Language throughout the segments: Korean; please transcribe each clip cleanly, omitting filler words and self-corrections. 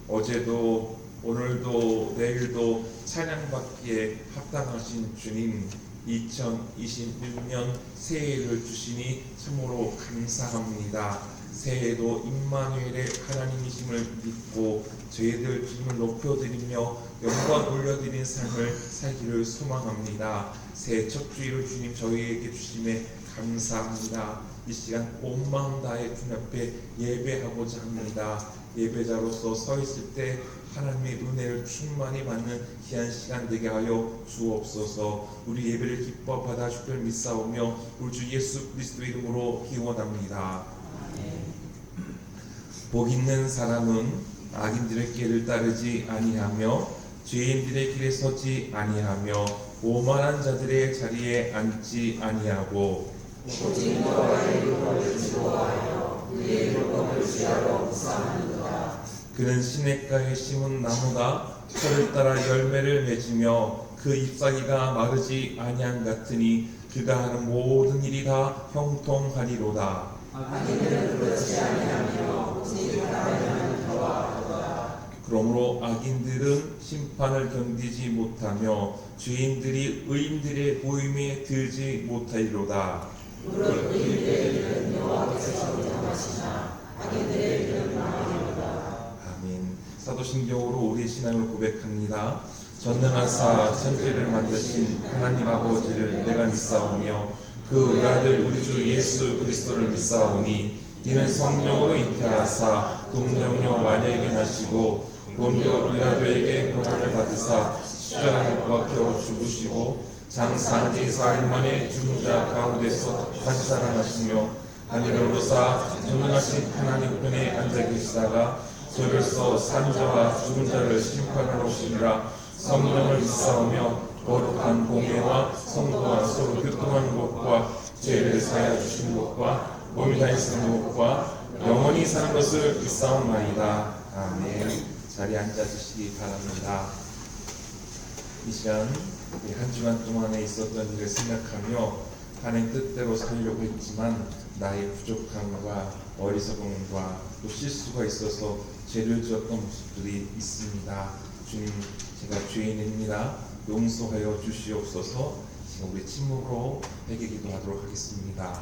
어제도 오늘도 내일도 찬양받기에 합당하신 주님, 2026년 새해를 주시니 참으로 감사합니다. 새해에도 임마누엘의 하나님이심을 믿고 저희들 주님을 높여드리며 영광 올려드린 삶을 살기를 소망합니다. 새해 첫 주일을 주님 저희에게 주심에 감사합니다. 이 시간 온 마음 다해 주님 앞에 예배하고자 합니다. 예배자로서 서 있을 때 하나님의 은혜를 충만히 받는 귀한 시간 되게 하여 주옵소서. 우리 예배를 기뻐 받아 주길 믿사오며 우리 주 예수 그리스도 이름으로 기원합니다. 복 있는 사람은 악인들의 길을 따르지 아니하며 죄인들의 길에 서지 아니하며 오만한 자들의 자리에 앉지 아니하고 오직 너와의 율법을 즐거워하여 그의 율법을 지하로 묵상하는도다. 그는 시냇가에 심은 나무가 철을 따라 열매를 맺으며 그 잎사귀가 마르지 아니한 같으니 그가 하는 모든 일이 다 형통하리로다. 악인들은 그렇지 아니하며 오직 하나님은 더하도다. 그러므로 악인들은 심판을 견디지 못하며 죄인들이 의인들의 모임에 들지 못하리로다. 무릇 의인들의 일은 여호와께서 정하시나 악인들의 일은 망하리로다. 아멘. 사도신경으로 우리의 신앙을 고백합니다. 전능하사 천지를 만드신 하나님 아버지를 내가 믿사오며 그 외아들 우리 주 예수 그리스도를 믿사오니 이는 성령으로 잉태하사 동정녀 마녀에게 나시고 본교 빌라도에게 고난을 받으사 십자가 못 박혀 죽으시고 장사한 지 4일 만에 죽은 자 가운데서 다시 살아나시며 하늘을 오르사 전능하신 하나님 편에 앉아 계시다가 저로서 산 자와 죽은 자를 심판하러 오시리라. 성령을 믿사오며 거룩한 공예와 성도와 서로 교통하는 것과 죄를 사하여 주시는 것과 몸이 다히 쓰는 것과 영원히 사는 것을 믿사옵나이다. 아멘. 자리에 앉아주시기 바랍니다. 이 시간 한 주간 동안에 있었던 일을 생각하며 하나님 뜻대로 살려고 했지만 나의 부족함과 어리석음과 또 실수가 있어서 죄를 지었던 모습들이 있습니다. 주님, 제가 죄인입니다. 용서하여 주시옵소서. 지금 우리 침묵으로 회개 기도하도록 하겠습니다.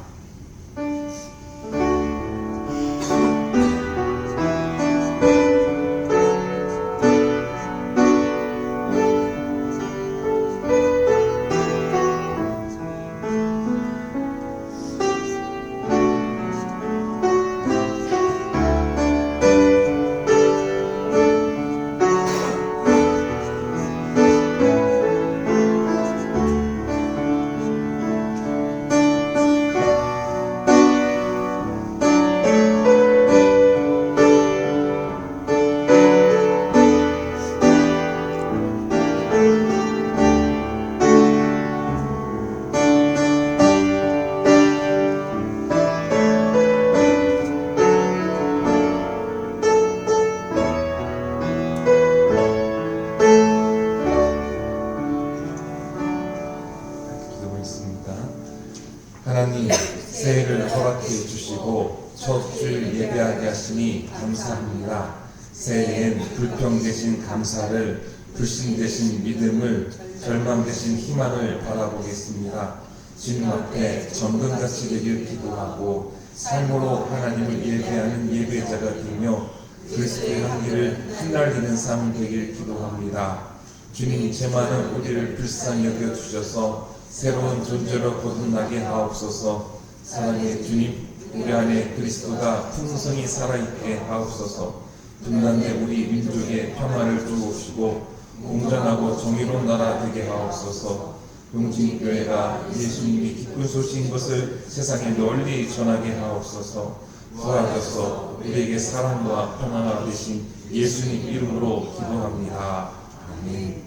하나님, 새해를 허락해 주시고 첫 주일 예배하게 하시니 감사합니다. 새해엔 불평 대신 감사를, 불신 대신 믿음을, 절망 대신 희망을 바라보겠습니다. 주님 앞에 정금같이 되길 기도하고 삶으로 하나님을 예배하는 예배자가 되며 그리스도의 향기를 흩날리는 삶 되길 기도합니다. 주님, 제 많은 우리를 불쌍히 여겨주셔서 새로운 존재로 거듭나게 하옵소서. 사랑의 주님, 우리 안에 그리스도가 풍성히 살아있게 하옵소서. 분단된 우리 민족의 평화를 주옵시고 공정하고 정의로운 나라 되게 하옵소서. 용진교회가 예수님이 기쁜 소식인 것을 세상에 널리 전하게 하옵소서. 부활하셔서 우리에게 사랑과 평화가 되신 예수님 이름으로 기도합니다. 아멘.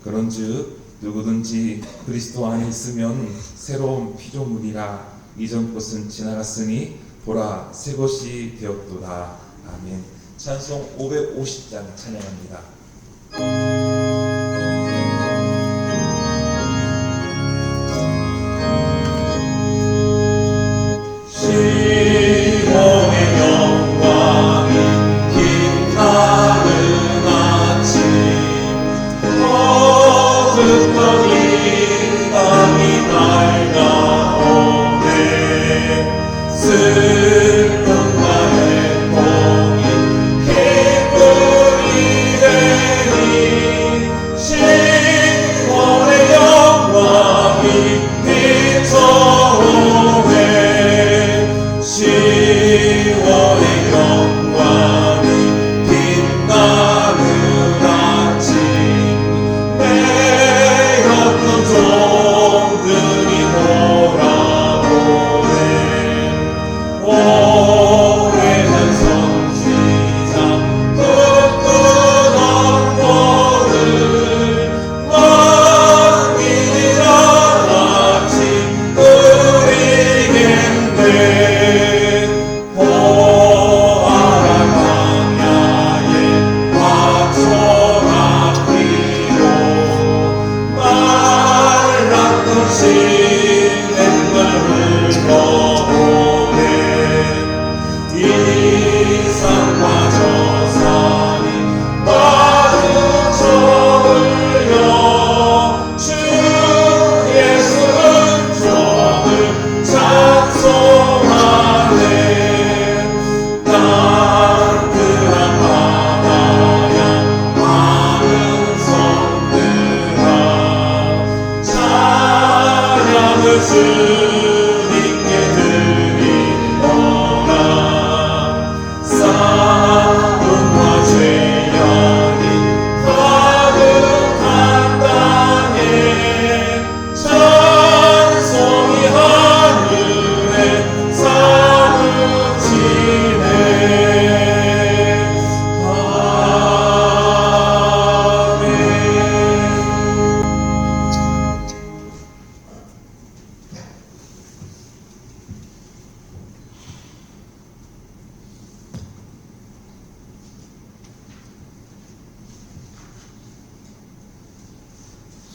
그런즉 누구든지 그리스도 안에 있으면 새로운 피조물이라 이전 것은 지나갔으니 보라 새 것이 되었도다. 아멘. 찬송 550장 찬양합니다.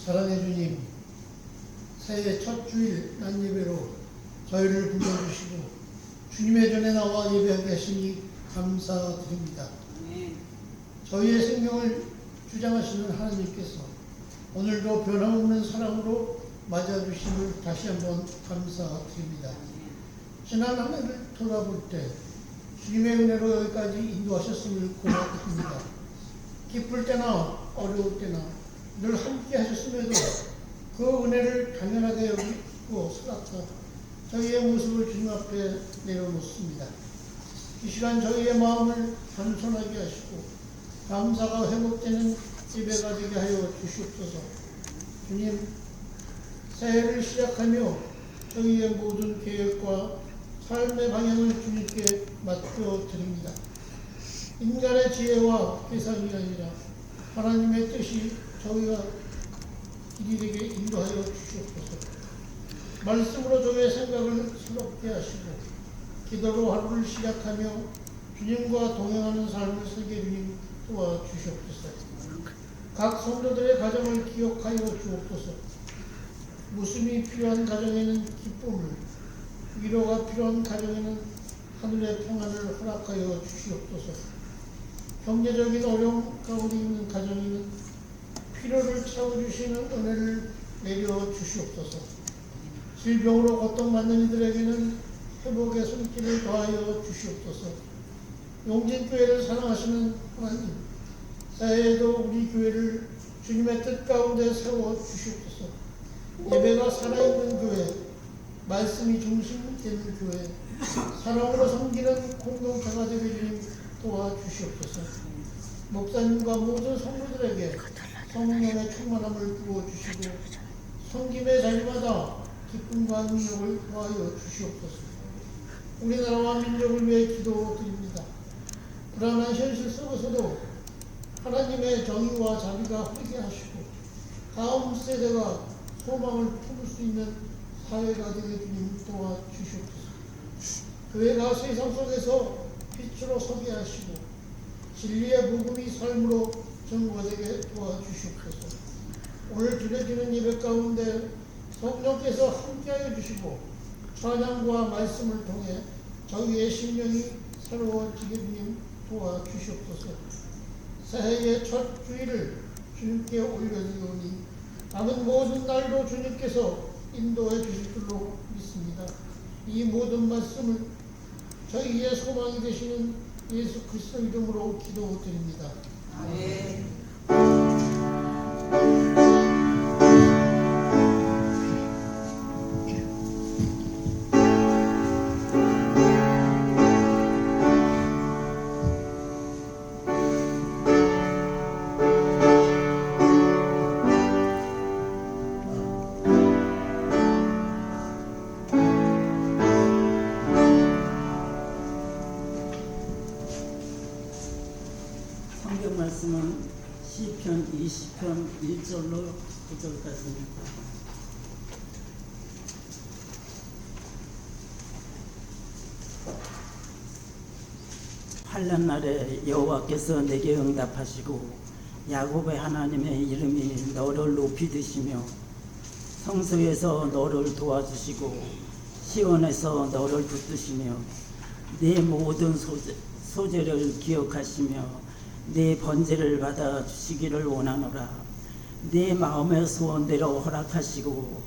사랑해 주님, 새해 첫 주일 난예배로 저희를 불러주시고 주님의 전에 나와 예배하게 하시니 감사드립니다. 저희의 생명을 주장하시는 하나님께서 오늘도 변함없는 사랑으로 맞아주심을 다시 한번 감사드립니다. 지난 한 해를 돌아볼 때 주님의 은혜로 여기까지 인도하셨음을 고맙습니다. 기쁠 때나 어려울 때나 늘 함께 하셨음에도 그 은혜를 당연하게 여기고 살았다 저희의 모습을 주님 앞에 내려놓습니다. 이 시간 저희의 마음을 겸손하게 하시고 감사가 회복되는 예배가 되게 하여 주시옵소서. 주님, 새해를 시작하며 저희의 모든 계획과 삶의 방향을 주님께 맡겨드립니다. 인간의 지혜와 계산이 아니라 하나님의 뜻이 저희가 길이 되게 인도하여 주시옵소서. 말씀으로 저희의 생각을 새롭게 하시고 기도로 하루를 시작하며 주님과 동행하는 삶을 살게 주님 도와주시옵소서. 각 성도들의 가정을 기억하여 주옵소서. 웃음이 필요한 가정에는 기쁨을, 위로가 필요한 가정에는 하늘의 평안을 허락하여 주시옵소서. 경제적인 어려움 가운데 있는 가정에는 필요를 채워주시는 은혜를 내려 주시옵소서. 질병으로 고통받는 이들에게는 회복의 손길을 더하여 주시옵소서. 용진교회를 사랑하시는 하나님, 새해에도 우리 교회를 주님의 뜻 가운데 세워 주시옵소서. 예배가 살아있는 교회, 말씀이 중심이 되는 교회, 사랑으로 섬기는 공동체가 되게 주님 도와주시옵소서. 목사님과 모든 성도들에게 성령의 충만함을 부어주시고 섬김의 자리마다 기쁨과 능력을 더하여 주시옵소서. 우리나라와 민족을 위해 기도드립니다. 불안한 현실 속에서도 하나님의 정의와 자비가 흐르게 하시고 다음 세대가 소망을 품을 수 있는 사회가 되게 주님 도와주시옵소서. 교회가 세상 속에서 빛으로 서게 하시고 진리의 복음이 삶으로 전거되게 도와주시옵소서. 오늘 드려지는 예배 가운데 성령께서 함께하여 주시고 찬양과 말씀을 통해 저희의 심령이 새로워지게 주님 도와주시옵소서. 새해의 첫 주일을 주님께 올려드리오니 남은 모든 날도 주님께서 인도해 주실 줄로 믿습니다. 이 모든 말씀을 저희의 소망이 되시는 예수 그리스도 이름으로 기도드립니다. 아멘. 성경 말씀은 시편 20편 1절로 9절까지입니다. 환난 날에 여호와께서 내게 응답하시고 야곱의 하나님의 이름이 너를 높이 드시며 성소에서 너를 도와주시고 시온에서 너를 붙드시며 네 모든 소재를 기억하시며 네 번제를 받아 주시기를 원하노라. 네 마음의 소원대로 허락하시고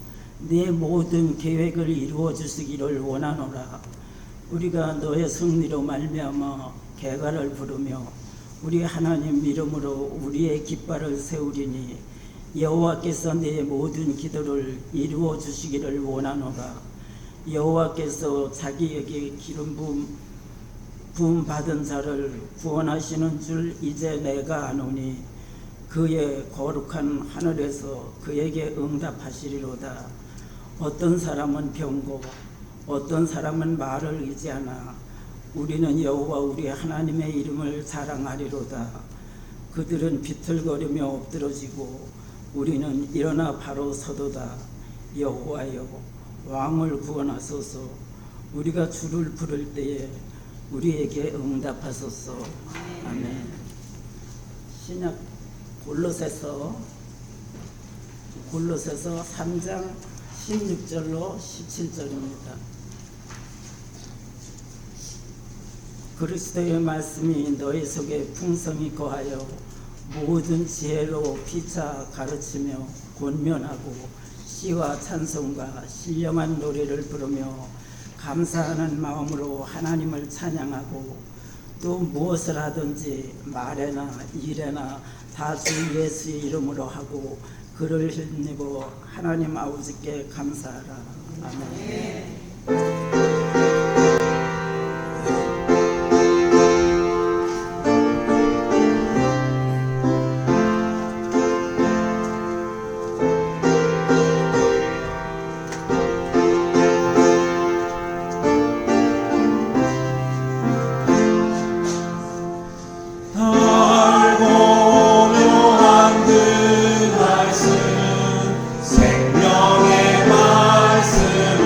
네 모든 계획을 이루어 주시기를 원하노라. 우리가 너의 승리로 말미암아 개가를 부르며 우리 하나님 이름으로 우리의 깃발을 세우리니 여호와께서 네 모든 기도를 이루어 주시기를 원하노라. 여호와께서 자기에게 기름 부음 받은 자를 구원하시는 줄 이제 내가 아노니 그의 거룩한 하늘에서 그에게 응답하시리로다. 어떤 사람은 병고 어떤 사람은 말을 의지하나 우리는 여호와 우리 하나님의 이름을 자랑하리로다. 그들은 비틀거리며 엎드러지고 우리는 일어나 바로 서도다. 여호와여 왕을 구원하소서. 우리가 주를 부를 때에 우리에게 응답하소서. 아멘. 신약 골로새서 3장 16절로 17절입니다. 그리스도의 말씀이 너희 속에 풍성히 거하여 모든 지혜로 피차 가르치며 권면하고 시와 찬송과 신령한 노래를 부르며 감사하는 마음으로 하나님을 찬양하고 또 무엇을 하든지 말에나 일에나 다 주 예수의 이름으로 하고 그를 힘입어 하나님 아버지께 감사하라. 아멘. 생명의 말씀을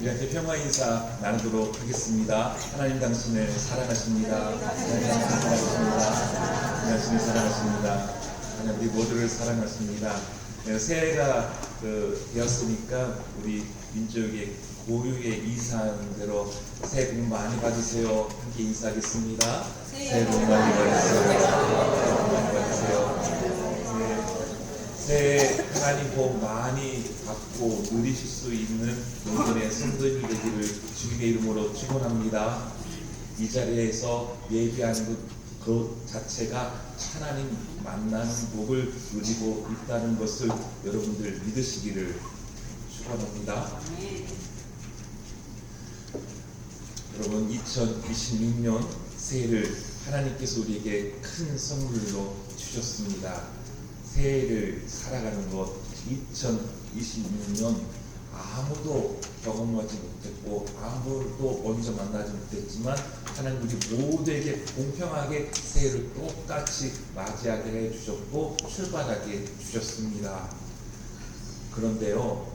우리 함께 평화 인사 나누도록 하겠습니다. 하나님 당신을 사랑하십니다. 하나님 당신을 사랑하십니다. 하나님 당신을 사랑하십니다. 하나님 우리 모두를 사랑하십니다. 새해가 되었으니까 우리 민족의 고유의 인사하는 대로 새해 복 많이 받으세요. 함께 인사하겠습니다. 새해 복 많이 받으세요. 새해 복 많이 받으세요. 새해 하나님 복 많이 받고 누리실 수 있는 여러분의 성도님이 되기를 주님의 이름으로 축원합니다. 이 자리에서 예배하는 그 자체가 하나님 만나는 복을 누리고 있다는 것을 여러분들 믿으시기를 축원합니다. 여러분 2026년 새해를 하나님께서 우리에게 큰 선물로 주셨습니다. 새해를 살아가는 것 2026년 아무도 경험하지 못했고 아무도 먼저 만나지 못했지만 하나님 우리 모두에게 공평하게 새해를 똑같이 맞이하게 해주셨고 출발하게 해주셨습니다. 그런데요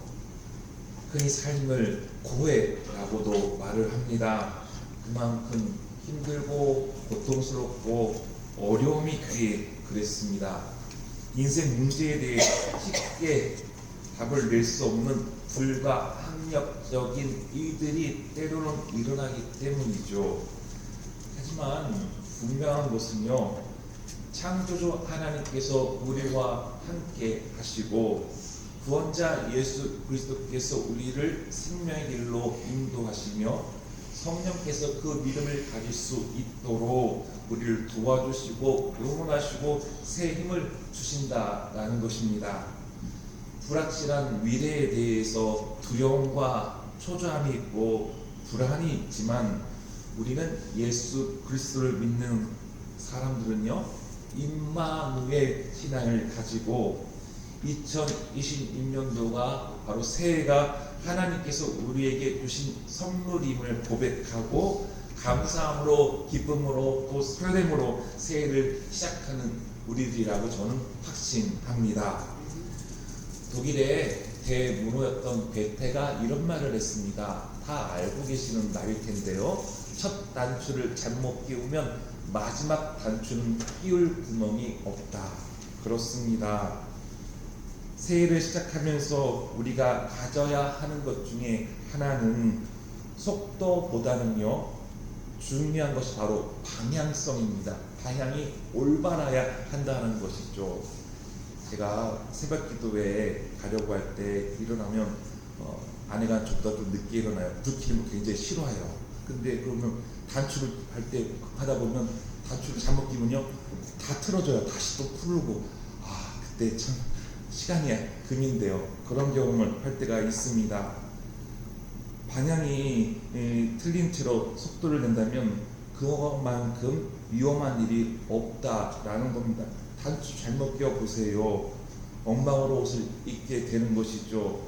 흔히 삶을 고해라고도 말을 합니다. 그만큼 힘들고 고통스럽고 어려움이 그랬습니다. 인생 문제에 대해 쉽게 답을 낼 수 없는 불가항력적인 일들이 때로는 일어나기 때문이죠. 하지만 분명한 것은요, 창조주 하나님께서 우리와 함께 하시고 구원자 예수 그리스도께서 우리를 생명의 길로 인도하시며 성령께서 그 믿음을 가질 수 있도록 우리를 도와주시고 응원하시고 새 힘을 주신다라는 것입니다. 불확실한 미래에 대해서 두려움과 초조함이 있고 불안이 있지만 우리는 예수 그리스도를 믿는 사람들은요 임마누엘 신앙을 가지고 2026년도가 바로 새해가 하나님께서 우리에게 주신 선물임을 고백하고 감사함으로 기쁨으로 또 설렘으로 새해를 시작하는 우리들이라고 저는 확신합니다. 독일의 대문호였던 괴테가 이런 말을 했습니다. 다 알고 계시는 말일 텐데요. 첫 단추를 잘못 끼우면 마지막 단추는 끼울 구멍이 없다. 그렇습니다. 새해를 시작하면서 우리가 가져야 하는 것 중에 하나는 속도보다는요 중요한 것이 바로 방향성입니다. 방향이 올바라야 한다는 것이죠. 제가 새벽 기도회에 가려고 할 때 일어나면 아내가 저보다 좀 늦게 일어나요. 불키면 굉장히 싫어해요. 근데 그러면 단추를 할 때 급하다 보면 단추를 잘못 끼면요 다 틀어져요. 다시 또 풀고 그때 참 시간이 금인데요. 그런 경험을 할 때가 있습니다. 방향이 틀린 채로 속도를 낸다면 그만큼 위험한 일이 없다라는 겁니다. 단추 잘못 끼워보세요. 엉망으로 옷을 입게 되는 것이죠.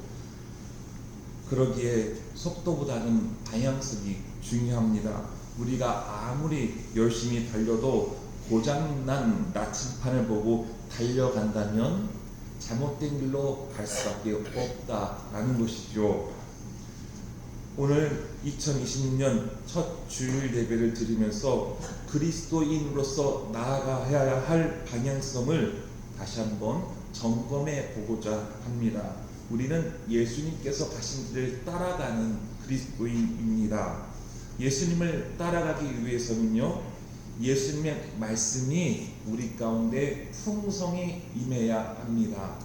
그러기에 속도보다는 방향성이 중요합니다. 우리가 아무리 열심히 달려도 고장난 나침판을 보고 달려간다면 잘못된 길로 갈 수밖에 없다라는 것이죠. 오늘 2026년 첫 주일 예배를 드리면서 그리스도인으로서 나아가야 할 방향성을 다시 한번 점검해 보고자 합니다. 우리는 예수님께서 가신 길을 따라가는 그리스도인입니다. 예수님을 따라가기 위해서는요 예수님의 말씀이 우리 가운데 풍성히 임해야 합니다.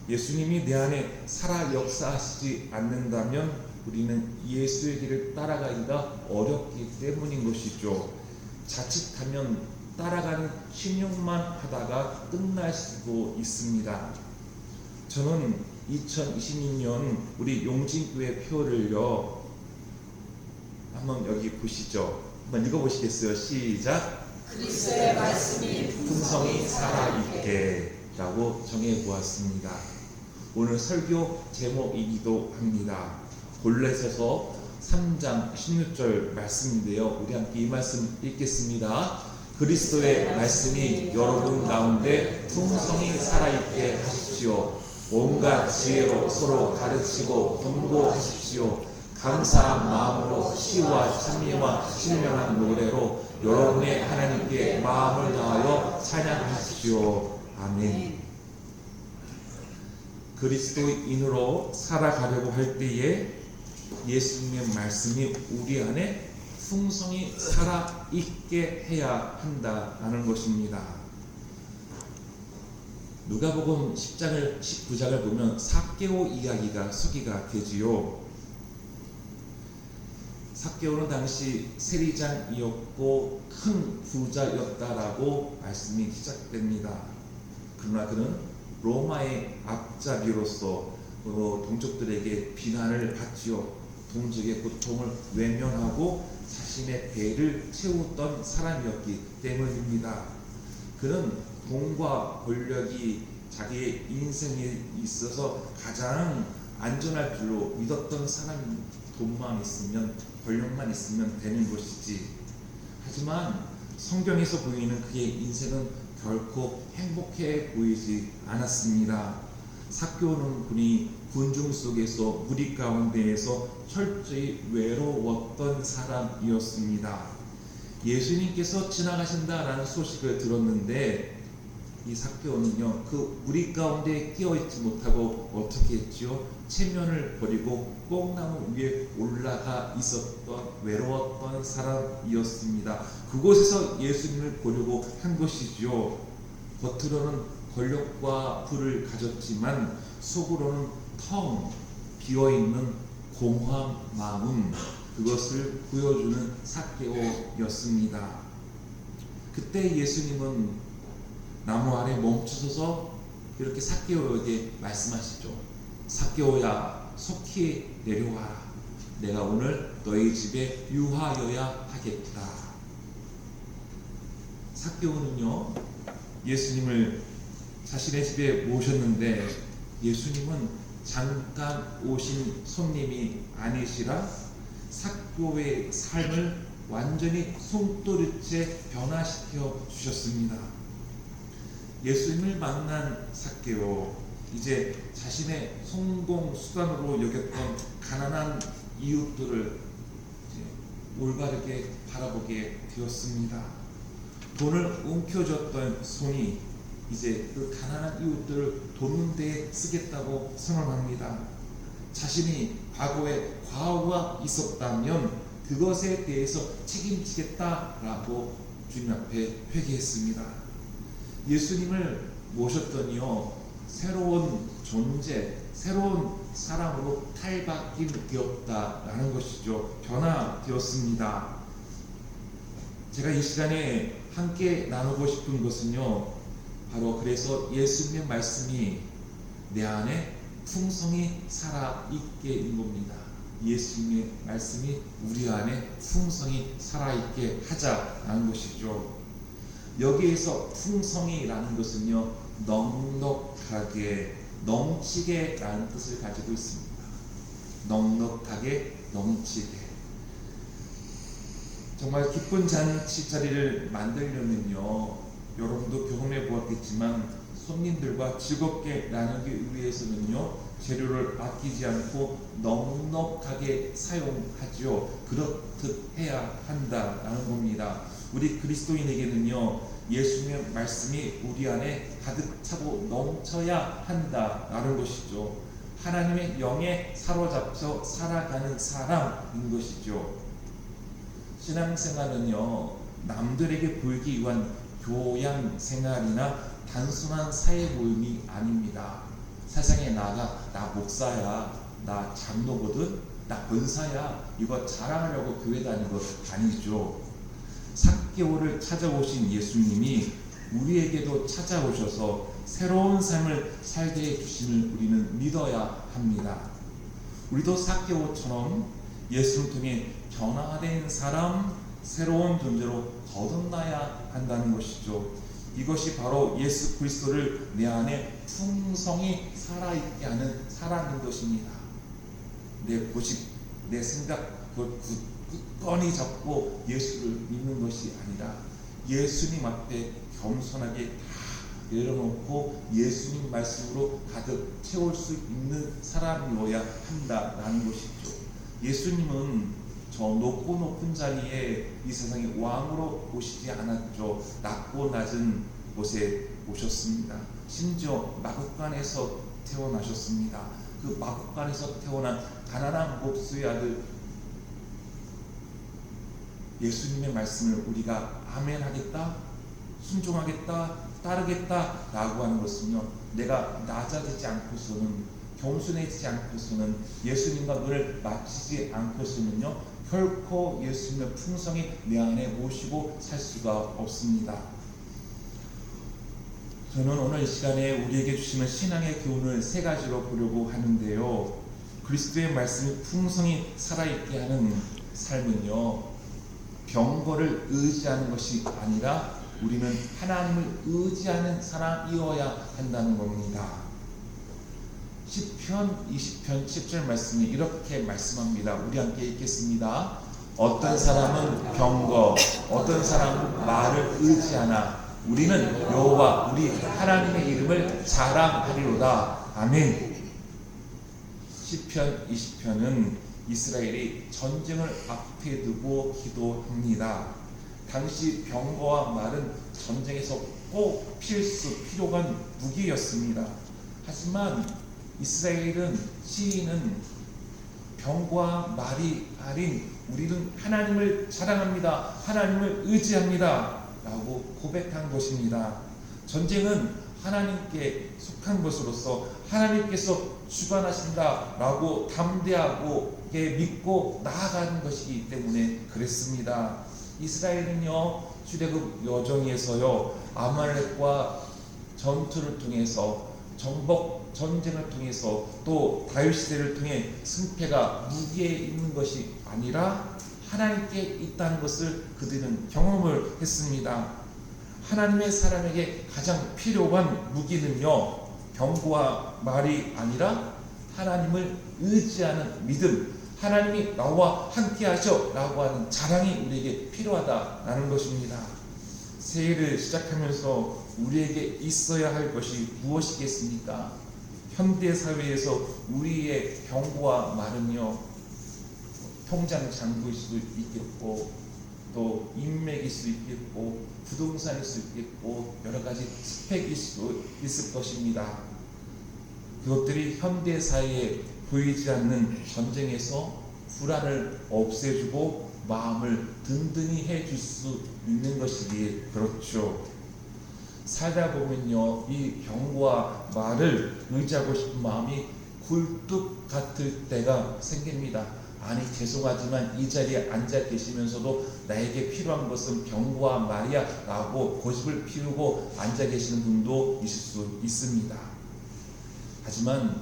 예수님이 내 안에 살아 역사하시지 않는다면 우리는 예수의 길을 따라가기가 어렵기 때문인 것이죠. 자칫하면 따라가는 신용만 하다가 끝날 수도 있습니다. 저는 2026년 우리 용진교회 표를요 한번 여기 보시죠. 한번 읽어보시겠어요? 시작. 그리스도의 말씀이 풍성히 살아있게 라고 정해보았습니다. 오늘 설교 제목이기도 합니다. 골로새서 3장 16절 말씀인데요. 우리 함께 이 말씀 읽겠습니다. 그리스도의 말씀이 여러분 가운데 풍성히 살아있게 하십시오. 온갖 지혜로 서로 가르치고 권고하십시오. 감사한 마음으로 시와 찬미와 신령한 노래로 여러분의 하나님께 마음을 다하여 찬양하십시오. 아멘. 그리스도인으로 살아가려고 할 때에 예수님의 말씀이 우리 안에 풍성히 살아있게 해야 한다는 것입니다. 누가복음 10장 19장을 보면 삭개오 이야기가 소개가 되지요. 삭개오는 당시 세리장이었고 큰 부자였다라고 말씀이 시작됩니다. 그러나 그는 로마의 앞잡이로서 동족들에게 비난을 받지요. 동족의 고통을 외면하고 자신의 배를 채우던 사람이었기 때문입니다. 그는 돈과 권력이 자기의 인생에 있어서 가장 안전할 줄로 믿었던 사람이 돈만 있으면 권력만 있으면 되는 것이지. 하지만 성경에서 보이는 그의 인생은 결코 행복해 보이지 않았습니다. 삭개오는 분이 군중 속에서 무리 가운데에서 철저히 외로웠던 사람이었습니다. 예수님께서 지나가신다라는 소식을 들었는데 이 삭개오는요, 그 무리 가운데 끼어있지 못하고 어떻게 했지요? 체면을 버리고 뽕나무 위에 올라가 있었던 외로웠던 사람이었습니다. 그곳에서 예수님을 보려고 한 것이지요. 겉으로는 권력과 부를 가졌지만 속으로는 텅 비어있는 공허한 마음, 그것을 보여주는 삭개오였습니다. 그때 예수님은 나무 아래 멈추셔서 이렇게 삭개오에게 말씀하시죠. 삭개오야, 속히 내려와라. 내가 오늘 너희 집에 유하여야 하겠다. 삭개오는요, 예수님을 자신의 집에 모셨는데 예수님은 잠깐 오신 손님이 아니시라 삭개오의 삶을 완전히 손도리째 변화시켜 주셨습니다. 예수님을 만난 삭개오, 이제 자신의 성공 수단으로 여겼던 가난한 이웃들을 올바르게 바라보게 되었습니다. 돈을 움켜쥐었던 손이 이제 그 가난한 이웃들을 돕는 데 쓰겠다고 선언합니다. 자신이 과거에 과오가 있었다면 그것에 대해서 책임지겠다라고 주님 앞에 회개했습니다. 예수님을 모셨더니요, 새로운 존재, 새로운 사람으로 탈바뀌었다라는 것이죠. 변화되었습니다. 제가 이 시간에 함께 나누고 싶은 것은요, 바로 그래서 예수님의 말씀이 내 안에 풍성히 살아있게인 겁니다. 예수님의 말씀이 우리 안에 풍성히 살아있게 하자라는 것이죠. 여기에서 풍성이라는 것은요, 넉넉하게, 넘치게 라는 뜻을 가지고 있습니다. 넉넉하게, 넘치게. 정말 기쁜 잔치 자리를 만들려면요, 여러분도 경험해 보았겠지만 손님들과 즐겁게 나누기 위해서는요, 재료를 아끼지 않고 넉넉하게 사용하지요. 그렇듯 해야 한다라는 겁니다. 우리 그리스도인에게는요, 예수님의 말씀이 우리 안에 가득 차고 넘쳐야 한다라는 것이죠. 하나님의 영에 사로잡혀 살아가는 사람인 것이죠. 신앙생활은요, 남들에게 보이기 위한 교양 생활이나 단순한 사회 모임이 아닙니다. 세상에 나가, 나 목사야, 나 장로거든, 나 권사야, 이거 자랑하려고 교회 다니는 것 아니죠. 삭개오를 찾아오신 예수님이 우리에게도 찾아오셔서 새로운 삶을 살게 해주심을 우리는 믿어야 합니다. 우리도 삭개오처럼 예수를 통해 변화된 사람, 새로운 존재로 거듭나야 한다는 것이죠. 이것이 바로 예수 그리스도를 내 안에 풍성히 살아있게 하는 사람인 것입니다. 내 고집, 내 생각, 굳건히 잡고 예수를 믿는 것이 아니라 예수님 앞에 겸손하게 다 내려놓고 예수님 말씀으로 가득 채울 수 있는 사람이어야 한다라는 것이죠. 예수님은 저 높고 높은 자리에 이 세상에 왕으로 오시지 않았죠. 낮고 낮은 곳에 오셨습니다. 심지어 마구간에서 태어나셨습니다. 그 마구간에서 태어난 가난한 목수의 아들 예수님의 말씀을 우리가 아멘하겠다, 순종하겠다, 따르겠다 라고 하는 것은요, 내가 낮아지지 않고서는, 겸손해지지 않고서는, 예수님과 눈을 맞추지 않고서는요, 결코 예수님의 풍성이 내 안에 모시고 살 수가 없습니다. 저는 오늘 이 시간에 우리에게 주시는 신앙의 교훈을 세 가지로 보려고 하는데요. 그리스도의 말씀이 풍성히 살아있게 하는 삶은요, 병거를 의지하는 것이 아니라 우리는 하나님을 의지하는 사람이어야 한다는 겁니다. 시편 20편 10절 말씀이 이렇게 말씀합니다. 우리 함께 읽겠습니다. 어떤 사람은 병거, 어떤 사람은 말을 의지하나 우리는 여호와 우리 하나님의 이름을 자랑하리로다. 아멘. 시편 20편은 이스라엘이 전쟁을 앞에 두고 기도합니다. 당시 병거와 말은 전쟁에서 꼭 필요한 무기였습니다. 하지만 이스라엘은 시인은 병거와 말이 아닌 우리는 하나님을 자랑합니다. 하나님을 의지합니다. 라고 고백한 것입니다. 전쟁은 하나님께 속한 것으로서 하나님께서 주관하신다 라고 담대하고 믿고 나아가는 것이기 때문에 그랬습니다. 이스라엘은요, 출애굽 여정에서요, 아말렉과 전투를 통해서, 정복 전쟁을 통해서, 또 다윗 시대를 통해 승패가 무기에 있는 것이 아니라 하나님께 있다는 것을 그들은 경험을 했습니다. 하나님의 사람에게 가장 필요한 무기는요, 병거와 말이 아니라 하나님을 의지하는 믿음, 하나님이 나와 함께 하셔 라고 하는 자랑이 우리에게 필요하다라는 것입니다. 새해를 시작하면서 우리에게 있어야 할 것이 무엇이겠습니까? 현대 사회에서 우리의 병거와 말은요, 통장 잔고일 수도 있겠고, 또 인맥일 수 있겠고, 부동산일 수 있겠고, 여러 가지 스펙일 수도 있을 것입니다. 그것들이 현대 사회에 보이지 않는 전쟁에서 불안을 없애주고 마음을 든든히 해줄 수 있는 것이기에 그렇죠. 살다 보면요, 이 병거와 말을 의지하고 싶은 마음이 굴뚝 같을 때가 생깁니다. 아니, 죄송하지만 이 자리에 앉아 계시면서도 나에게 필요한 것은 병거와 말이야 라고 고집을 피우고 앉아 계시는 분도 있을 수 있습니다. 하지만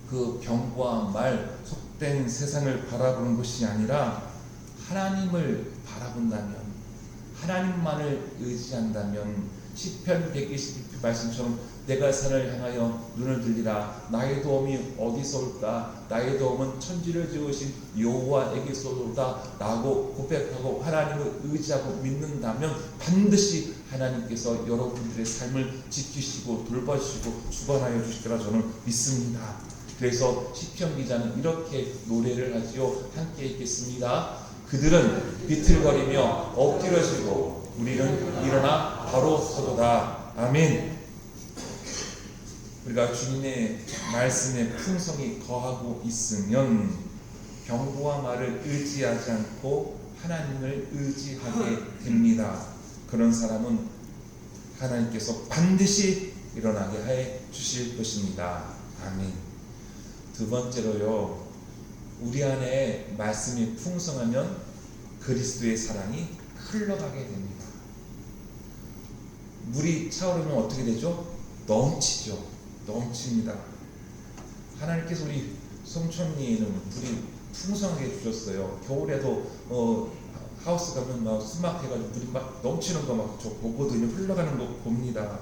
그 병거와 말, 속된 세상을 바라보는 것이 아니라 하나님을 바라본다면, 하나님만을 의지한다면 시편 122편 말씀처럼 내가 산을 향하여 눈을 들리라. 나의 도움이 어디서 올까? 나의 도움은 천지를 지으신 여호와에게서 오다 라고 고백하고 하나님을 의지하고 믿는다면 반드시 하나님께서 여러분들의 삶을 지키시고 돌봐주시고 주관하여 주실 거라 저는 믿습니다. 그래서 시편 기자는 이렇게 노래를 하지요. 함께 읽겠습니다. 그들은 비틀거리며 엎드려지고 우리는 일어나 바로 서도다. 아멘. 우리가 주님의 말씀에 풍성이 거하고 있으면 병거와 말을 의지하지 않고 하나님을 의지하게 됩니다. 그런 사람은 하나님께서 반드시 일어나게 해 주실 것입니다. 아멘. 두 번째로요, 우리 안에 말씀이 풍성하면 그리스도의 사랑이 흘러가게 됩니다. 물이 차오르면 어떻게 되죠? 넘치죠. 넘칩니다. 하나님께서 우리 성촌리에는 물이 풍성하게 주셨어요. 겨울에도 하우스 가면 막 수막해가지고 물이 막 넘치는 거 막 저 보거든요. 흘러가는 거 봅니다.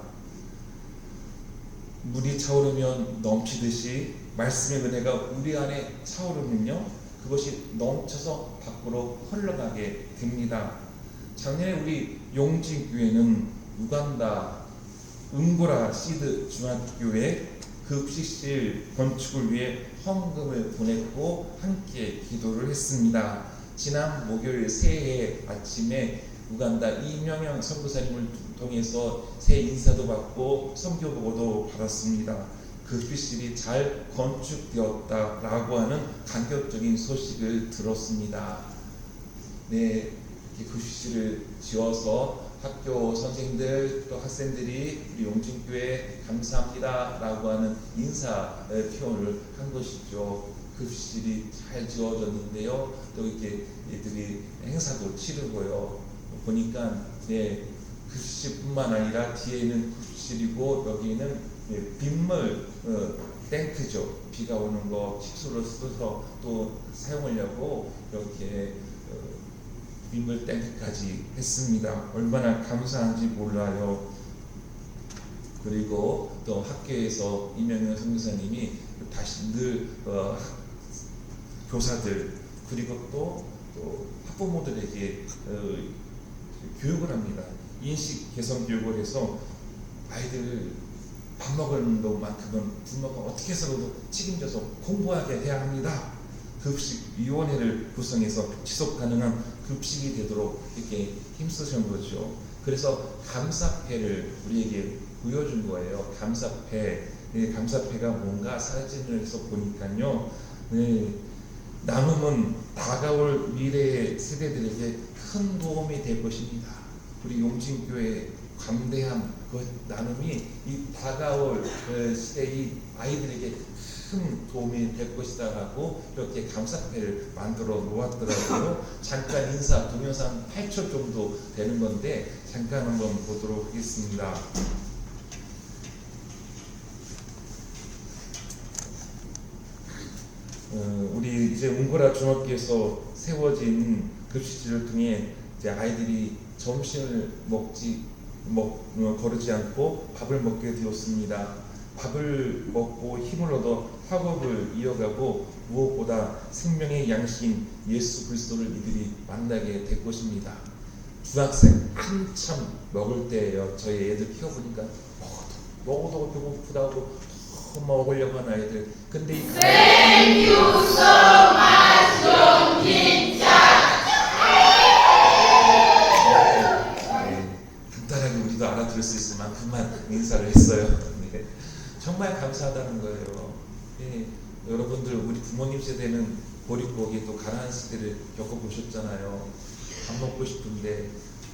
물이 차오르면 넘치듯이 말씀의 은혜가 우리 안에 차오르면요, 그것이 넘쳐서 밖으로 흘러가게 됩니다. 작년에 우리 용진교회는 우간다 응고라 시드 중학교에 그 급식실 건축을 위해 헌금을 보냈고 함께 기도를 했습니다. 지난 목요일 새해 아침에 우간다 이명영 선교사님을 통해서 새해 인사도 받고 선교보고도 받았습니다. 그 급식실이 잘 건축되었다라고 하는 감격적인 소식을 들었습니다. 네, 이 급식실을 지어서 학교 선생님들 또 학생들이 우리 용진교회 감사합니다라고 하는 인사 표현을 한 것이죠. 급식실이 잘 지어졌는데요. 또 이렇게 얘들이 행사도 치르고요. 보니까 급식실뿐만 아니라 뒤에는 급식실이고 여기는 빗물 탱크죠. 비가 오는 거 식수로 써서 또 사용하려고 이렇게 빗물 탱크까지 했습니다. 얼마나 감사한지 몰라요. 그리고 또 학교에서 이명현 선교사님이 다시 늘 교사들 그리고 또 학부모들에게 교육을 합니다. 인식 개선 교육을 해서 아이들 밥 먹는 것만큼은 부모가 어떻게 해서라도 책임져서 공부하게 해야 합니다. 급식위원회를 구성해서 지속 가능한 급식이 되도록 이렇게 힘쓰신 거죠. 그래서 감사패를 우리에게 보여준 거예요. 감사패. 감사패가 뭔가 사진을 해서 보니까요. 나눔은 다가올 미래의 세대들에게 큰 도움이 될 것입니다. 우리 용진교회 관대함, 그 나눔이 이 다가올 시대의 아이들에게 큰 도움이 될 것이다라고 이렇게 감사패를 만들어 놓았더라고요. 잠깐 인사 동영상 8초 정도 되는 건데 잠깐 한번 보도록 하겠습니다. 우리 이제 웅고라 중학교에서 세워진 급식실을 통해 이제 아이들이 점심을 거르지 않고 밥을 먹게 되었습니다. 밥을 먹고 힘을 얻어 학업을 이어가고 무엇보다 생명의 양식인 예수 그리스도를 이들이 만나게 될 것입니다. 중학생 한참 먹을 때예요. 저희 애들 키워보니까 먹어도 배고프다고 더 먹으려고 하는 아이들. 근데 이 간단하게 우리도 알아들을 수 있을 만큼만 인사를 했어요. 네. 정말 감사하다는 거예요. 네. 여러분들 우리 부모님 세대는 보릿고기 또 가난한 시대를 겪어보셨잖아요. 밥 먹고 싶은데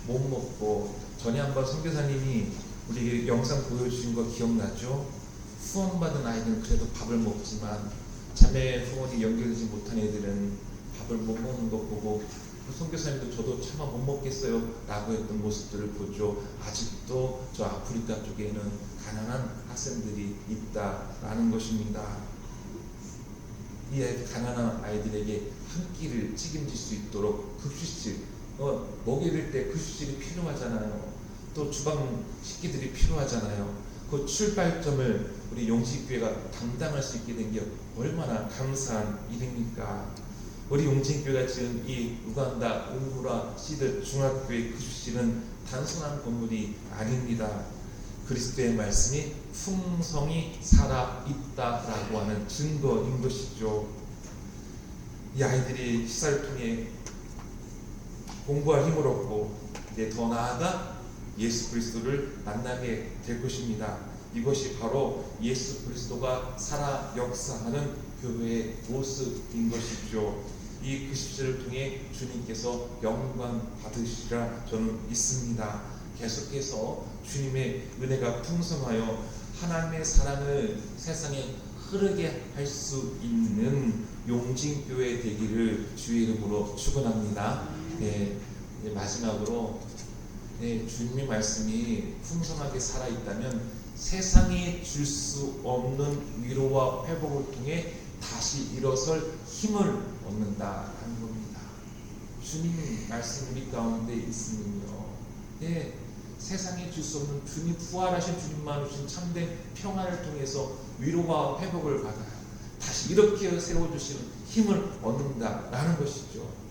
못 먹고 전에 한번 선교사님이 우리 영상 보여주신 거 기억나죠? 후원받은 아이들은 그래도 밥을 먹지만 자매 후원이 연결되지 못한 애들은 밥을 못 먹는 거 보고 선교사님도 저도 차마 못 먹겠어요 라고 했던 모습들을 보죠. 아직도 저 아프리카 쪽에는 가난한 학생들이 있다라는 것입니다. 이 가난한 아이들에게 한 끼를 책임질 수 있도록 급식실 먹일 때 급식실이 필요하잖아요. 또 주방 식기들이 필요하잖아요. 그 출발점을 우리 용진교회가 담당할 수 있게 된 게 얼마나 감사한 일입니까? 우리 용진교회가 지금 이 우간다 웅구라 시드 중학교의 급식실은 단순한 건물이 아닙니다. 그리스도의 말씀이 풍성히 살아있다라고 하는 증거인 것이죠. 이 아이들이 식사를 통해 공부할 힘을 얻고 이제 더 나아가 예수 그리스도를 만나게 될 것입니다. 이것이 바로 예수 그리스도가 살아 역사하는 교회의 모습인 것이죠. 이 급식실을 통해 주님께서 영광 받으시리라 저는 믿습니다. 계속해서 주님의 은혜가 풍성하여 하나님의 사랑을 세상에 흐르게 할 수 있는 용진교회 되기를 주의 이름으로 축원합니다. 네, 마지막으로 주님의 말씀이 풍성하게 살아있다면 세상이 줄 수 없는 위로와 회복을 통해 다시 일어설 힘을 얻는다라는 겁니다. 주님 말씀 우리 가운데 있으면요, 세상에 줄 수 없는 주님 부활하신 주님만 주신 참된 평안을 통해서 위로와 회복을 받아요. 다시 이렇게 세워주시는 힘을 얻는다라는 것이죠.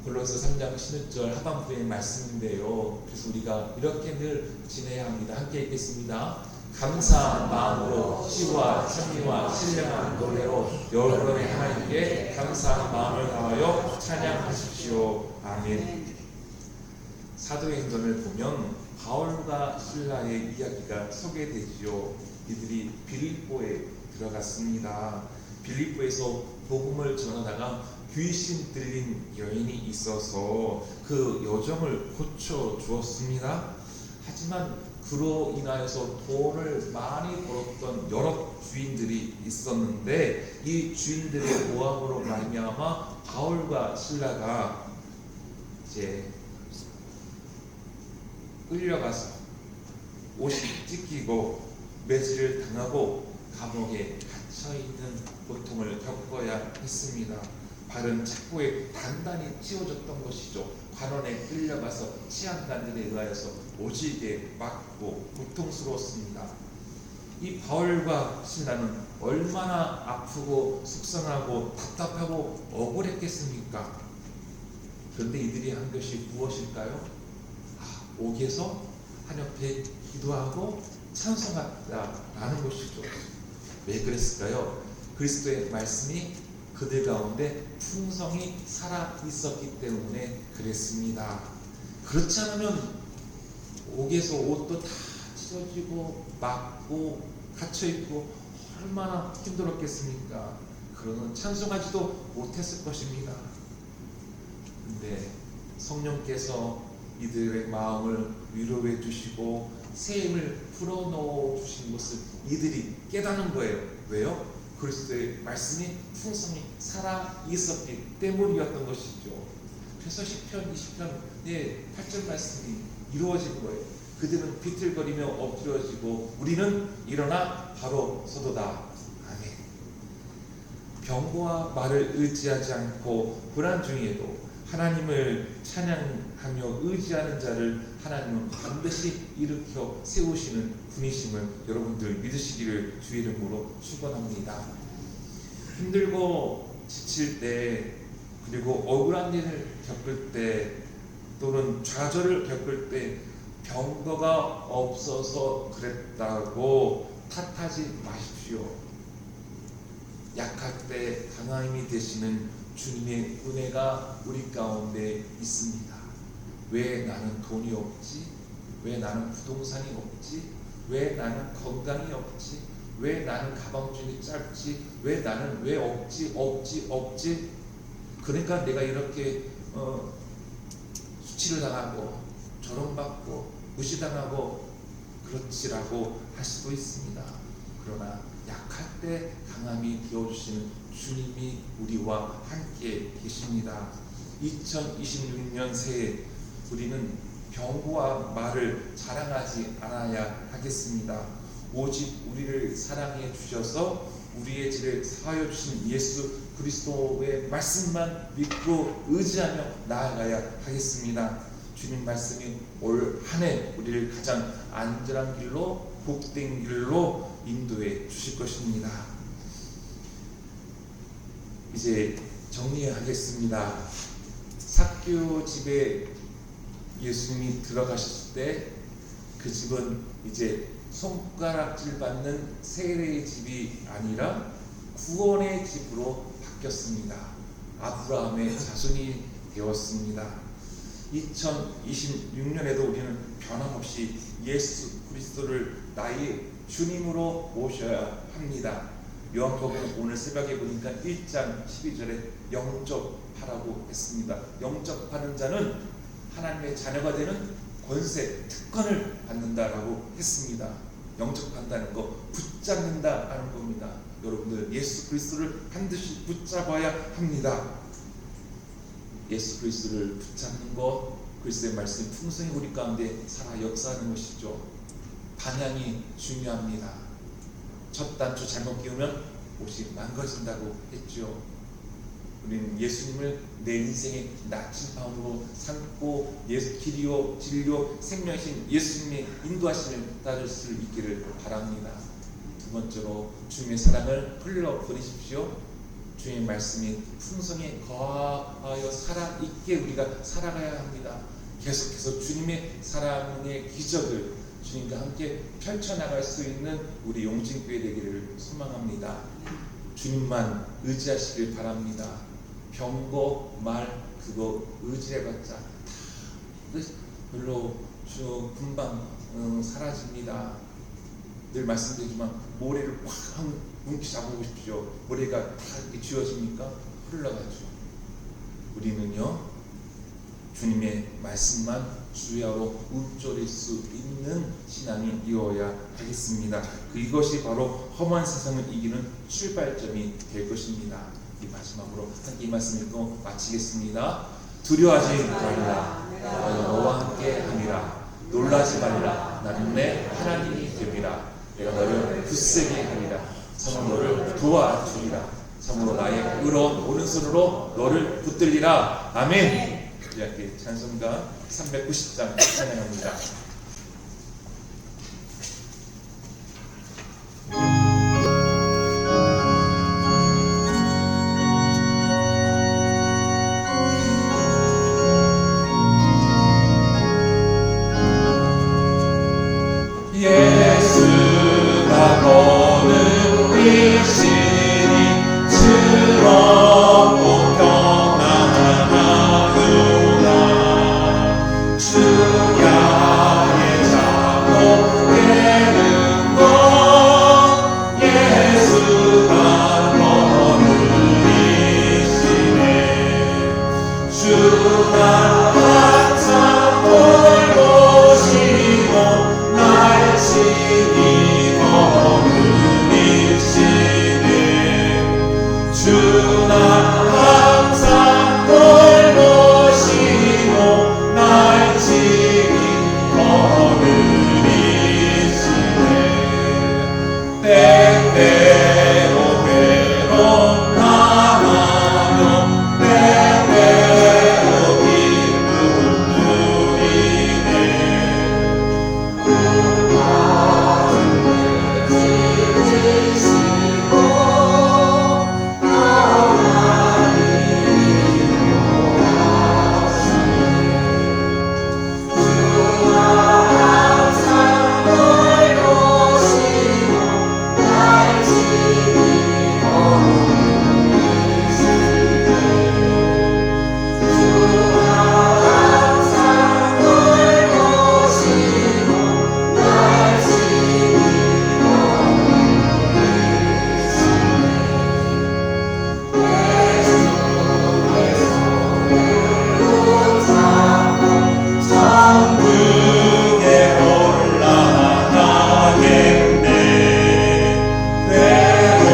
골로새 3장 16절 하반부의 말씀인데요. 그래서 우리가 이렇게 늘 지내야 합니다. 함께 읽겠습니다. 감사한 마음으로 시와 찬미와 신령한 노래로 여러분의 하나님께 감사한 마음을 다하여 찬양하십시오. 아멘. 사도행전을 보면 바울과 신라의 이야기가 소개되지요. 이들이 빌립보에 들어갔습니다. 빌립보에서 복음을 전하다가 귀신 들린 여인이 있어서 그 여정을 고쳐 주었습니다. 하지만 그로 인하여서 돈을 많이 벌었던 여러 주인들이 있었는데 이 주인들의 모함으로 말미암아 바울과 신라가 이제 끌려가서 옷이 찢기고 매질을 당하고 감옥에 갇혀있는 고통을 겪어야 했습니다. 발은 착고에 단단히 찌워졌던 것이죠. 관원에 끌려가서 치안관들에 의하여서 오지게 맞고 고통스러웠습니다. 이 바울과 신라는 얼마나 아프고 속상하고 답답하고 억울했겠습니까? 그런데 이들이 한 것이 무엇일까요? 옥에서 하나님께 기도하고 찬송하다라는 것이죠. 왜 그랬을까요? 그리스도의 말씀이 그들 가운데 풍성히 살아 있었기 때문에 그랬습니다. 그렇지 않으면 옥에서 옷도 다 찢어지고 맞고 갇혀있고 얼마나 힘들었겠습니까? 그러면 찬송하지도 못했을 것입니다. 근데 성령께서 이들의 마음을 위로해 주시고 새 힘을 불어넣어 주신 것을 이들이 깨닫는 거예요. 왜요? 그리스도의 말씀이 풍성히 살아 있었기 때문이었던 것이죠. 그래서 시편 20편의 8절 말씀이 이루어진 거예요. 그들은 비틀거리며 엎드려지고 우리는 일어나 바로 서도다. 아멘. 병고와 말을 의지하지 않고 불안 중에도 하나님을 찬양하며 의지하는 자를 하나님은 반드시 일으켜 세우시는 분이심을 여러분들 믿으시기를 주의 이름으로 축원합니다. 힘들고 지칠 때 그리고 억울한 일을 겪을 때 또는 좌절을 겪을 때 병거가 없어서 그랬다고 탓하지 마십시오. 약할 때 강한 힘이 되시는 주님의 은혜가 우리 가운데 있습니다. 왜 나는 돈이 없지? 왜 나는 부동산이 없지? 왜 나는 건강이 없지? 왜 나는 가방줄이 짧지? 왜 나는 왜 없지? 그러니까 내가 이렇게 수치를 당하고 조롱받고 무시당하고 그렇지라고 할 수도 있습니다. 그러나 약할 때 강함이 되어주시는 주님이 우리와 함께 계십니다. 2026년 새해 우리는 병고와 말을 자랑하지 않아야 하겠습니다. 오직 우리를 사랑해 주셔서 우리의 죄를 사하여 주신 예수 그리스도의 말씀만 믿고 의지하며 나아가야 하겠습니다. 주님 말씀이 올 한 해 우리를 가장 안전한 길로 복된 길로 인도해 주실 것입니다. 이제 정리하겠습니다. 삭개오 집에 예수님이 들어가셨을 때 그 집은 이제 손가락질 받는 세례의 집이 아니라 구원의 집으로 바뀌었습니다. 아브라함의 자손이 되었습니다. 2026년에도 우리는 변함없이 예수 그리스도를 나의 주님으로 모셔야 합니다. 요한복음 오늘 새벽에 보니까 1장 12절에 영접하라고 했습니다. 영접하는 자는 하나님의 자녀가 되는 권세, 특권을 받는다라고 했습니다. 영접한다는 거 붙잡는다라는 겁니다. 여러분들 예수 그리스도를 반드시 붙잡아야 합니다. 예수 그리스도를 붙잡는 것, 그리스도의 말씀이 풍성히 우리 가운데 살아 역사하는 것이죠. 방향이 중요합니다. 첫 단추 잘못 끼우면 옷이 망가진다고 했죠. 우리는 예수님을 내 인생의 나침반으로 삼고 길이요 진리요 생명이신 예수님의 인도하심을 따를 수 있기를 바랍니다. 두 번째로 주님의 사랑을 흘려보내십시오. 주님의 말씀이 풍성히 거하여 살아있게 우리가 살아가야 합니다. 계속해서 주님의 사랑의 기적을 주님과 함께 펼쳐나갈 수 있는 우리 용진교회 되기를 소망합니다. 주님만 의지하시길 바랍니다. 병거, 말 그거 의지해봤자 다 별로 금방 사라집니다. 늘 말씀드리지만 모래를 확 뭉치 잡아보십시오. 모래가 다 이렇게 쥐어집니까? 흘러가죠. 우리는요 주님의 말씀만 주야로 움졸일 수 있는 신앙이 이어야 하겠습니다. 이것이 바로 험한 세상을 이기는 출발점이 될 것입니다. 이 마지막으로 함께 이 말씀 읽고 마치겠습니다. 두려워하지 말라. 내가 너와 함께 함이라. 놀라지 말라. 나는 내 하나님이 됨이라. 내가 너를 굳세게 하리라. 참으로 너를 도와주리라. 참으로 나의 의로운 오른손으로 너를 붙들리라. 아멘. 우리 함께 찬송가 390장 찬양합니다. 예수가 보는 일신이 즐겁고 평안하구나. 주야의 자고 깨는 것 예수가 보는 일신에 주가 항상 돌보시고 날 지키고는 일시네. 주나 항상 돌보시고 날 지키고는 일시네. 때때로 괴롭나마도 때때로 기쁨 누리네. 천국에 올라가겠네.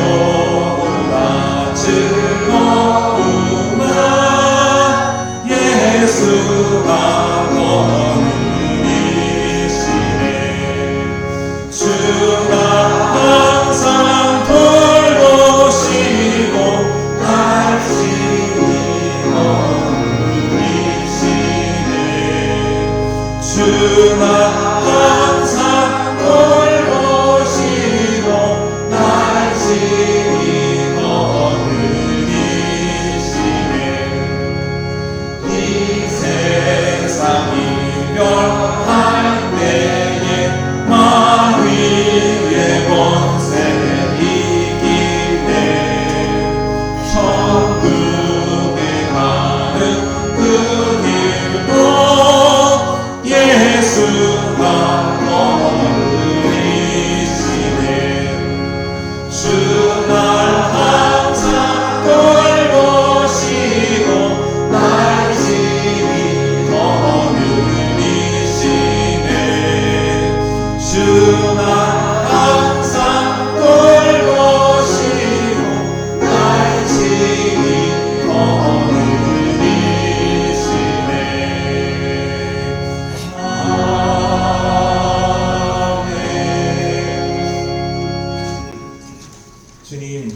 외로움과 즐거움은 예수가 보는 일시네. 주가 항상 돌보시고 날 지키고는 일시네. 주가 항상 돌보시고 날 지키고는 일시네. 이 세상 이별할 때에 마귀의 권세 이기네. 천국에 가는 그 길도 예수가 걸으시네. 주날 항상 돌보시고 날 지키고는 일시네. 주날 항상 돌보시고 날 지키고는 일시네. 아멘.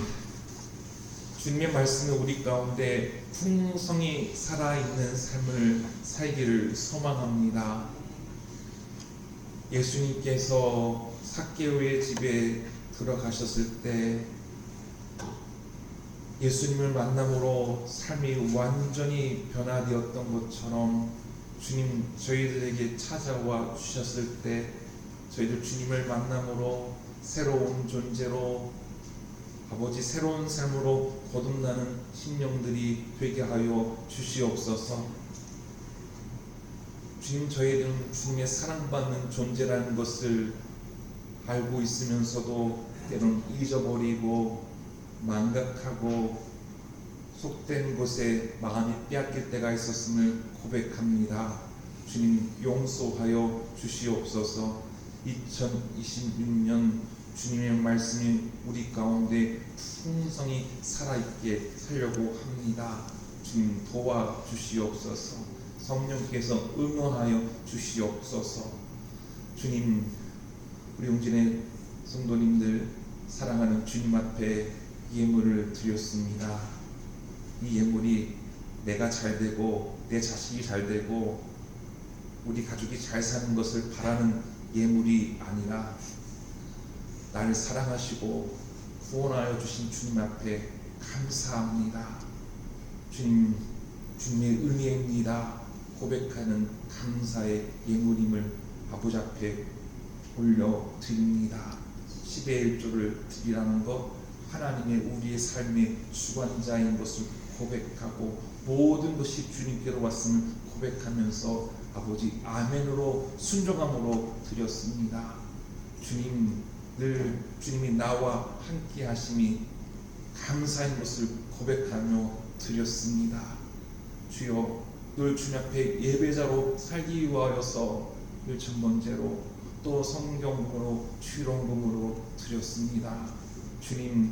주님의 말씀은 우리 가운데 풍성히 살아있는 삶을 살기를 소망합니다. 예수님께서 삭개오의 집에 들어가셨을 때 예수님을 만남으로 삶이 완전히 변화되었던 것처럼 주님 저희들에게 찾아와 주셨을 때 저희들 주님을 만남으로 새로운 존재로 아버지 새로운 삶으로 거듭나는 심령들이 되게 하여 주시옵소서. 주님, 저희들은 주님의 사랑받는 존재라는 것을 알고 있으면서도 때론 잊어버리고 망각하고 속된 곳에 마음이 빼앗길 때가 있었음을 고백합니다. 주님, 용서하여 주시옵소서. 2026년 주님의 말씀이 우리 가운데 풍성히 살아있게 살려고 합니다. 주님, 도와주시옵소서. 성령께서 응원하여 주시옵소서. 주님, 우리 용진의 성도님들 사랑하는 주님 앞에 예물을 드렸습니다. 이 예물이 내가 잘 되고 내 자식이 잘 되고 우리 가족이 잘 사는 것을 바라는 예물이 아니라 나를 사랑하시고 구원하여 주신 주님 앞에 감사합니다. 주님, 주님의 은혜입니다 고백하는 감사의 예물임을 아버지 앞에 올려드립니다. 10의 1조를 드리라는 것, 하나님의 우리의 삶의 주관자인 것을 고백하고 모든 것이 주님께로 왔음을 고백하면서 아버지 아멘으로 순종함으로 드렸습니다. 주님, 늘 주님이 나와 함께 하심이 감사인 것을 고백하며 드렸습니다. 주여, 늘 주님 앞에 예배자로 살기 위하여서 늘 첫 번째로 또 성경으로 주일원금으로 드렸습니다. 주님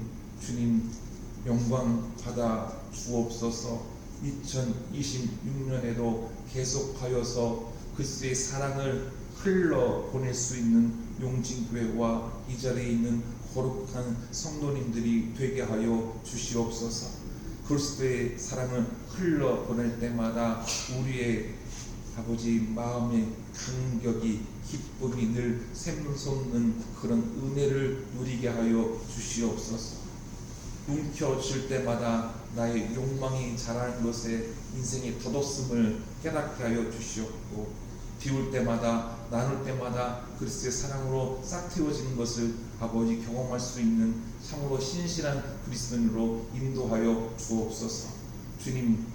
영광 받아 주옵소서. 2026년에도 계속하여서 그리스도의 사랑을 흘러 보낼 수 있는 용진교회와 이 자리에 있는 거룩한 성도님들이 되게 하여 주시옵소서. 그리스도의 사랑을 흘러 보낼 때마다 우리의 아버지 마음의 감격이 기쁨이 늘 샘솟는 그런 은혜를 누리게 하여 주시옵소서. 움켜쥘 때마다 나의 욕망이 자라는 것에 인생의 덧없음을 깨닫게 하여 주시옵고, 비울 때마다 나눌 때마다 그리스도의 사랑으로 싹 틔워지는 것을 아버지 경험할 수 있는 참으로 신실한 그리스도인으로 인도하여 주옵소서. 주님,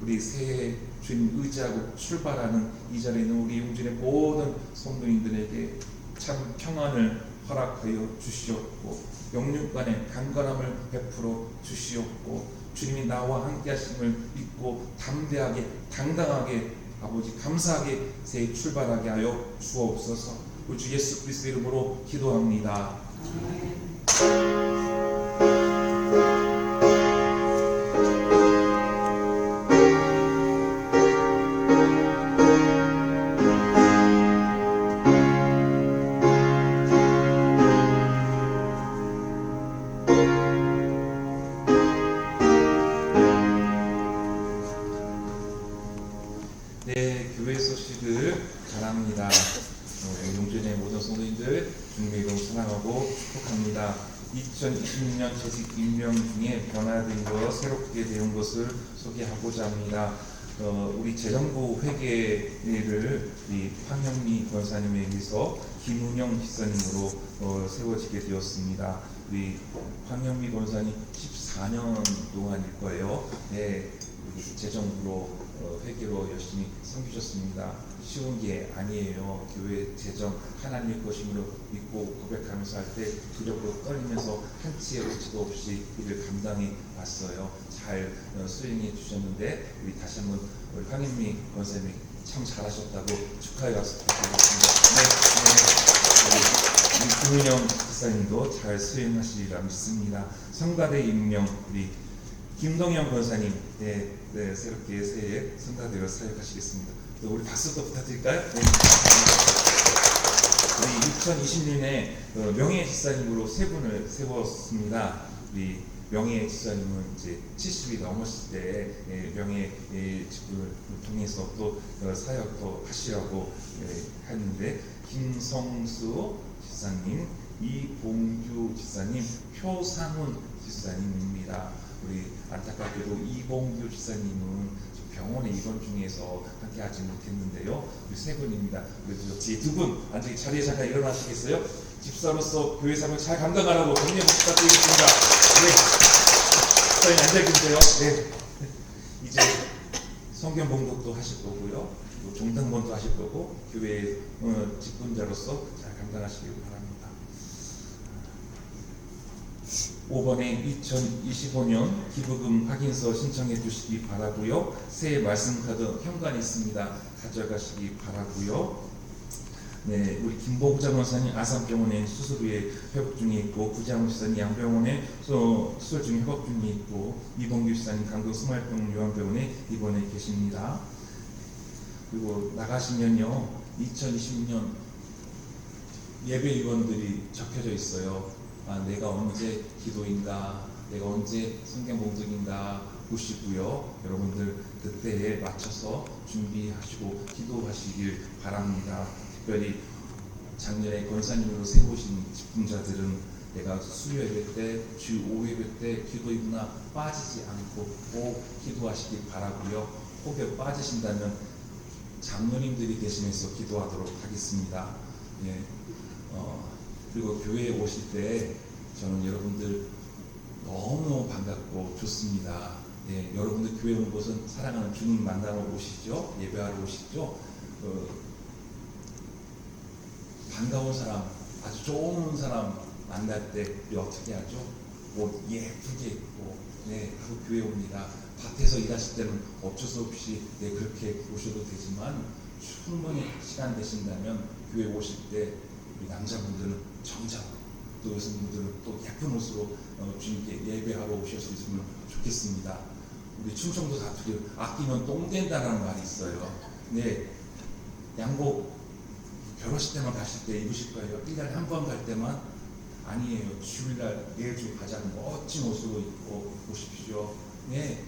우리 새해 주님 의지하고 출발하는 이 자리에 있는 우리 용진의 모든 성도인들에게 참 평안을 허락하여 주시옵고, 영육간의 강건함을 베풀어 주시옵고, 주님이 나와 함께 하심을 믿고 담대하게 당당하게 아버지 감사하게 새해 출발하게 하여 주옵소서. 우리 주 예수 그리스도 이름으로 기도합니다. 네, 교회 소식을 전합니다. 용진의 모든 성도님들 주님의 이름 사랑하고 축복합니다. 2026년 재직 임명 중에 변화된 것, 새롭게 되는 것을 소개하고자 합니다. 우리 재정부 회계를 우리 황현미 권사님에 의해서 김은영 집사님으로 세워지게 되었습니다. 우리 황현미 권사님 14년 동안일 거예요. 네, 우리 재정부로 회계로 열심히 섬기셨습니다. 쉬운 게 아니에요. 교회 재정 하나님의 것임으로 믿고 고백하면서 할 때 두렵고 떨리면서 한치의 오차도 없이 이를 감당해 왔어요. 잘 수행해 주셨는데 우리 다시 한번 우리 황인미 권사님이 참 잘하셨다고 축하해 왔습니다. 네. 우리 김은영 집사님도 잘 수행하시리라 믿습니다. 성가대 임명 우리 김동영 권사님, 네, 새롭게 새해 성가대로 사역하시겠습니다. 우리 박수도 부탁드릴까요? 네. 우리 2020년에 명예 집사님으로 세 분을 세웠습니다. 우리 명예 집사님은 이제 70이 넘었을 때 명예 집을 통해서 또 사역도 하시라고 했는데, 김성수 집사님, 이봉규 집사님, 표상훈 집사님입니다. 우리 안타깝게도 이봉규 집사님은 병 병원에 입원 중에서 함께 하지 못했는데요. 우리 세 분입니다. 그리고 뒤에 두 분 앉아 자리에 잠깐 일어나시겠어요? 집사로서 교회 삶을 잘 감당하라고 격려 부탁드리겠습니다. 네, 저희 앉아 계세요. 네, 이제 성경 봉독도 하실 거고요. 또 종당본도 하실 거고 교회 직분자로서 잘 감당하시길 바랍니다. 5번에 2025년 기부금 확인서 신청해 주시기 바라고요. 새해 말씀 카드 현관에 있습니다. 가져가시기 바라고요. 네, 우리 김보부장 원사님 아산병원에 수술 후에 회복 중에 있고, 구장훈 시사님 양병원에 수술 중에 회복 중에 있고, 이봉규 시사님 강동 스마일병원 요양병원에 입원해 계십니다. 그리고 나가시면요, 2026년 예배위원들이 적혀져 있어요. 아, 내가 언제 기도인가, 내가 언제 성경 봉독인가 보시고요. 여러분들 그때에 맞춰서 준비하시고 기도하시길 바랍니다. 특별히 작년에 권사님으로 세우신 집중자들은 내가 수요예배 때, 주 5예배 때 기도이구나 빠지지 않고 꼭 기도하시길 바라고요. 혹여 빠지신다면 장로님들이 대신해서 기도하도록 하겠습니다. 예. 그리고 교회에 오실 때 저는 여러분들 너무 반갑고 좋습니다. 예, 여러분들 교회 온 곳은 사랑하는 주님 만나러 오시죠. 예배하러 오시죠. 반가운 사람, 아주 좋은 사람 만날 때 우리 어떻게 하죠? 옷 예쁘게 입고 하고 교회 옵니다. 밭에서 일하실 때는 어쩔 수 없이 그렇게 오셔도 되지만 충분히 시간 되신다면 교회 오실 때 우리 남자분들은 정장으로, 또 여성분들은 또 예쁜 옷으로 주님께 예배하러 오실 수 있으면 좋겠습니다. 우리 충청도 사투리 아끼면 똥 된다라는 말이 있어요. 네, 양복 결혼식 때만 가실 때 입으실 거예요. 1년에 한 번 갈 때만? 아니에요. 주일날 매주 가장 멋진 옷으로 입고 오십시오. 네,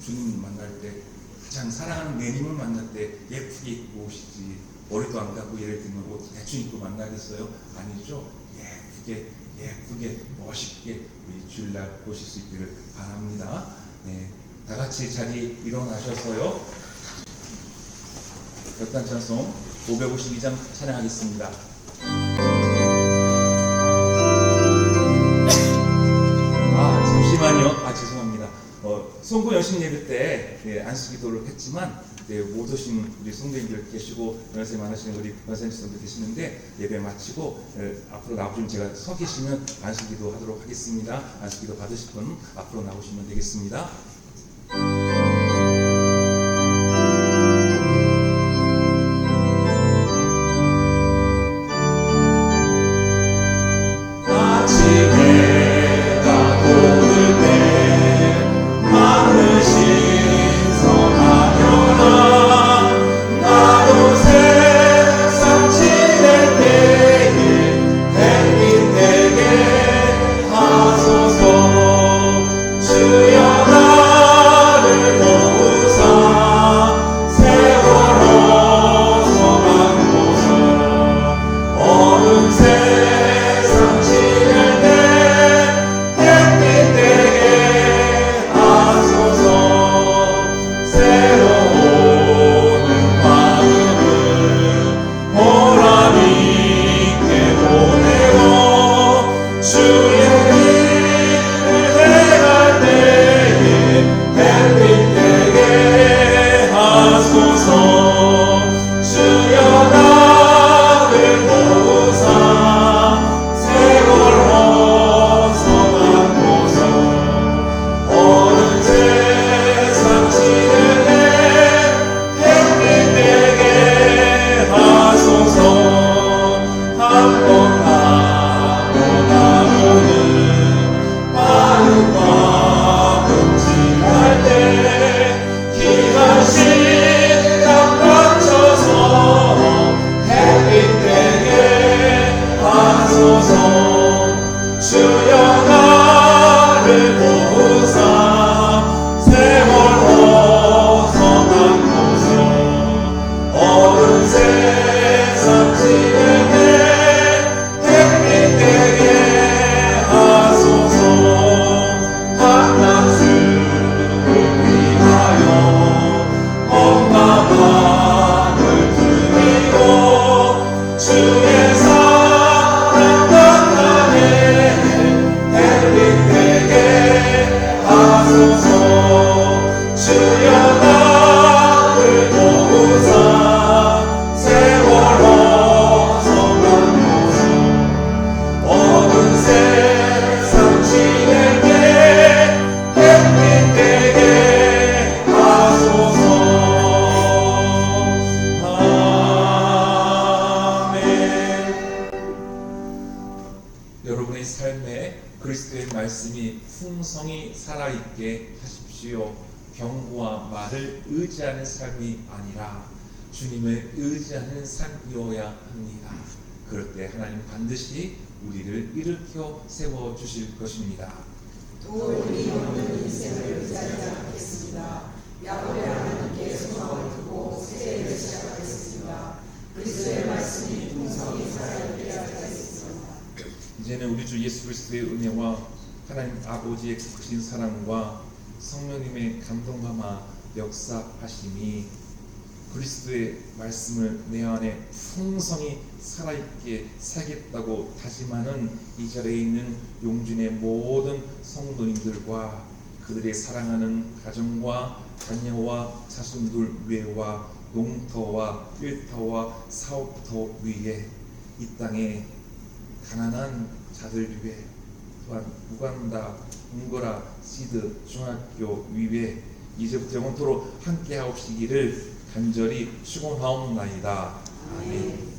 주님 만날 때, 가장 사랑하는 내님을 만날 때 예쁘게 입고 오시지. 머리도 안 감고 예를 들면 옷 대충 입고 만나겠어요? 아니죠. 예쁘게 멋있게 우리 주일날 보실 수 있기를 바랍니다. 네, 다 같이 자리에 일어나셔서요. 역단 찬송 552장 찬양하겠습니다. 잠시만요. 죄송합니다. 송구 연신 예배 때 안수기도를 했지만 못 오신 우리 성도님들 계시고 연세 많으신 우리 권사님들 계시는데 예배 마치고 앞으로 나오시면 제가 서 계시면 안수기도 하도록 하겠습니다. 안수기도 받으실 분 앞으로 나오시면 되겠습니다. 주여 풍성히 살아있게 하십시오. 병과 말을 의지하는 삶이 아니라 주님을 의지하는 삶이어야 합니다. 그럴 때 하나님 반드시 우리를 일으켜 세워주실 것입니다. 도움이 없는 인생을 의지하지 않겠습니다. 야곱의 하나님께 소망을 두고 새해를 시작하겠습니다. 그리스도의 말씀이 풍성히 살아있게 하겠습니다. 이제는 우리 주 예수 그리스도의 은혜와 하나님 아버지의 크신 사랑과 성령님의 감동감화 역사하심이 그리스도의 말씀을 내 안에 풍성히 살아있게 살겠다고 다짐하는 이 자리에 있는 용준의 모든 성도님들과 그들의 사랑하는 가정과 자녀와 자손들 위에와 농터와 일터와 사업터 위에 이 땅에 가난한 자들 위에 또한 우간다, 웅거라, 시드 중학교 위에 이제부터 영원토록 함께 하옵시기를 간절히 축원하옵나이다. 아멘.